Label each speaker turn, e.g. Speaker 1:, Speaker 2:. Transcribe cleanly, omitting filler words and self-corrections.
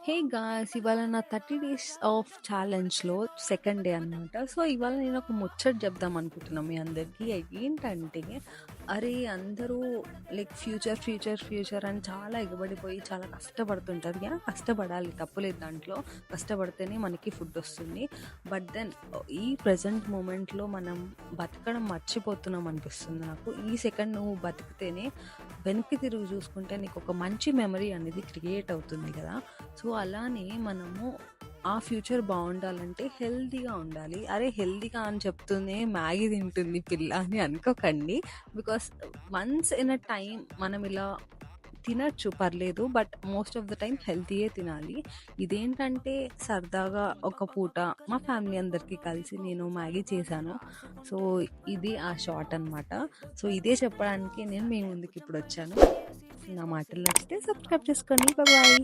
Speaker 1: Hey guys! ఇవాళ నా 30 days of ఛాలెంజ్‌లో second day అనమాట. సో, ఇవాళ నేను ఒక ముచ్చట చెప్దాం అనుకుంటున్నా మీ అందరికీ. ఏంటంటే, అరే అందరూ లైక్ ఫ్యూచర్, ఫ్యూచర్, ఫ్యూచర్ అని చాలా ఎగబడిపోయి చాలా కష్టపడుతుంటారు. కష్టపడాలి తప్పులేదు దాంట్లో. కష్టపడితేనే మనకి ఫుడ్ వస్తుంది. బట్ దెన్ ఈ ప్రెజెంట్ మూమెంట్‌లో మనం బతకడం మర్చిపోతున్నాం అనిపిస్తుంది నాకు. ఈ సెకండ్ నువ్వు బతికితేనే వెనక్కి తిరిగి చూసుకుంటే నీకు ఒక మంచి మెమరీ అనేది క్రియేట్ అవుతుంది కదా! సో, అలానే మనము ఆ ఫ్యూచర్ బాగుండాలంటే హెల్తీగా ఉండాలి. అరే హెల్తీగా అని చెప్తూనే మ్యాగీ తింటుంది పిల్ల అని అనుకోకండి. Because once in a time మనం ఇలా తినచ్చు పర్లేదు. But most of the time హెల్తీయే తినాలి. ఇదేంటంటే సరదాగా ఒక పూట మా ఫ్యామిలీ అందరికీ కలిసి నేను మ్యాగీ చేశాను. సో, ఇది ఆ షార్ట్ అనమాట. సో, ఇదే చెప్పడానికి నేను మీ ముందుకి ఇప్పుడు వచ్చాను. నా మాటలు నచ్చితే సబ్స్క్రైబ్ చేసుకోండి. బాయ్.